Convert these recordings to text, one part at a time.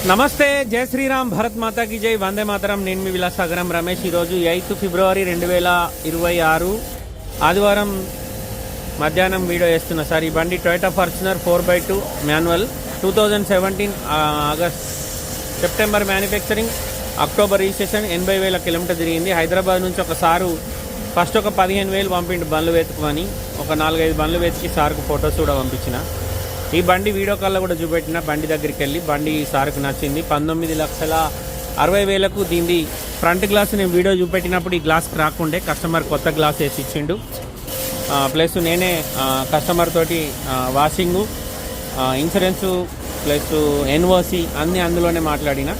నమస్తే, జై శ్రీరామ్, భరత్ మాతా की జై, వందే మాతరం. నేను మీ విలాసాగరం రమేష్. ఈరోజు 8 ఫిబ్రవరి 2026 ఆదివారం మధ్యాహ్నం వీడియో చేస్తున్నా సార్. ఈ బండి Toyota Fortuner 4x2 manual 2017 August September manufacturing, October registration. 80,000 kilometre తిరిగింది. హైదరాబాద్ నుంచి ఒక సారు ఫస్ట్ ఒక 15,000 పంపిండు బండ్లు వెతుకుని. ఒక 4-5 బండ్లు వెతికి సార్కు ఫొటోస్ కూడా పంపించిన. ఈ బండి వీడియో కాల్లో కూడా చూపెట్టిన. బండి దగ్గరికి వెళ్ళి బండి సార్కు నచ్చింది. 19,60,000కు దీన్ని ఫ్రంట్ గ్లాస్ నేను వీడియో చూపెట్టినప్పుడు ఈ గ్లాస్కి రాకుండే కస్టమర్ కొత్త గ్లాస్ వేసి ఇచ్చిండు. ప్లస్ నేనే కస్టమర్ తోటి వాషింగు, ఇన్సూరెన్సు ప్లస్ ఎన్ఓసి అన్నీ అందులోనే మాట్లాడిన.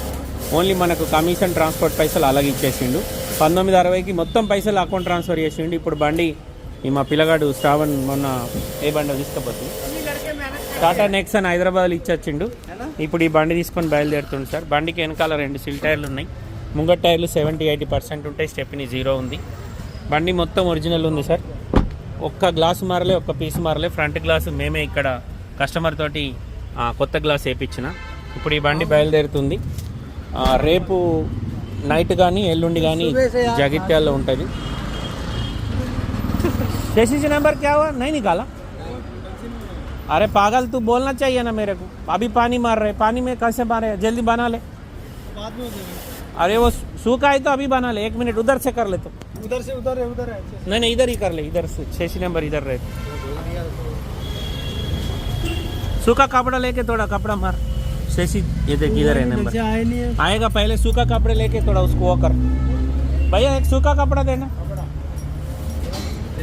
ఓన్లీ మనకు కమిషన్ ట్రాన్స్పోర్ట్ పైసలు అలాగే ఇచ్చేసిండు. 1960కి మొత్తం పైసలు అకౌంట్ ట్రాన్స్ఫర్ చేసిండు. ఇప్పుడు బండి మా పిల్లగాడు శ్రావణ్ మొన్న ఏ బండి తీసుకపోతుంది టాటా నెక్సన్ హైదరాబాద్లో ఇచ్చొచ్చిండు. ఇప్పుడు ఈ బండి తీసుకొని బయలుదేరుతుంది సార్. బండికి వెనకాల 2 సిల్ టైర్లు ఉన్నాయి. ముంగట్ టైర్లు 70-80% ఉంటాయి. స్టెప్ని 0 ఉంది. బండి మొత్తం ఒరిజినల్ ఉంది సార్. ఒక్క గ్లాసు మారలే, ఒక్క పీస్ మారలే. ఫ్రంట్ గ్లాసు మేమే ఇక్కడ కస్టమర్ తోటి కొత్త గ్లాస్ వేయించిన. ఇప్పుడు ఈ బండి బయలుదేరుతుంది. రేపు నైట్ కానీ ఎల్లుండి కానీ జగిత్యాల్లో ఉంటుంది. सीसी नंबर क्या हुआ? नहीं निकाला? अरे पागल, तू बोलना चाहिए ना मेरे को. अभी पानी मार रहे, पानी में कैसे मारे? जल्दी बना ले. अरे वो सूखा है तो अभी बना ले. 1 मिनट उधर से कर ले. तो उधर से उधर है नहीं इधर ही कर ले. इधर से सीसी नंबर इधर रहे. सूखा कपड़ा लेके थोड़ा कपड़ा मार. सीसी ये देख इधर है नंबर. आएगा पहले सूखा कपड़े लेके थोड़ा उसको वो कर. भैया एक सूखा कपड़ा देना.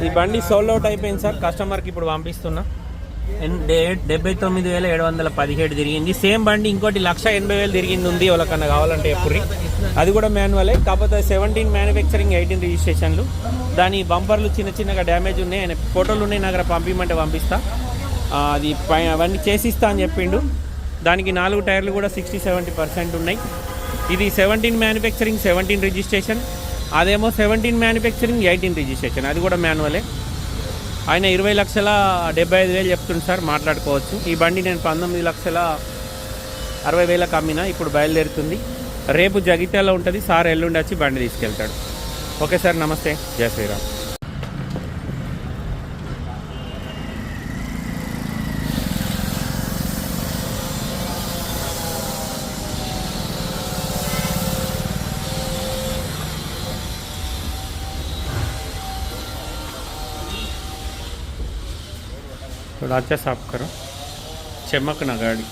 ఈ బండి సోల్డ్ అవుట్ అయిపోయింది సార్. కస్టమర్కి ఇప్పుడు పంపిస్తున్నా. 79,717 తిరిగింది. సేమ్ బండి ఇంకోటి 1,80,000 తిరిగింది ఉంది. ఎవరికన్నా కావాలంటే ఎప్పుడు అది కూడా మాన్యువలే. కాకపోతే 17 మ్యానుఫ్యాక్చరింగ్ 18 రిజిస్ట్రేషన్లు. దాని బంపర్లు చిన్నగా డ్యామేజ్ ఉన్నాయి. ఆయన ఫోటోలు ఉన్నాయి నా దగ్గర, పంపించమంటే పంపిస్తా. అది అవన్నీ చేసిస్తా అని చెప్పిండు. దానికి 4 టైర్లు కూడా 60-70% ఉన్నాయి. ఇది 17 మ్యానుఫ్యాక్చరింగ్ 17 రిజిస్ట్రేషన్. అదేమో 17 మ్యానుఫ్యాక్చరింగ్ 18 రిజిస్ట్రేషన్. అది కూడా మాన్యువలే. ఆయన 20,75,000 చెప్తుంది సార్. మాట్లాడుకోవచ్చు. ఈ బండి నేను 19,60,000కు అమ్మినా. ఇప్పుడు బయలుదేరుతుంది. రేపు జగిత్యాలలో ఉంటుంది. సార్ ఎల్లుండి వచ్చి బండి తీసుకెళ్తాడు. ఓకే సార్, నమస్తే, జై శ్రీరామ్. थोड़ा अच्छा साफ करो, चमक ना गाड़ी.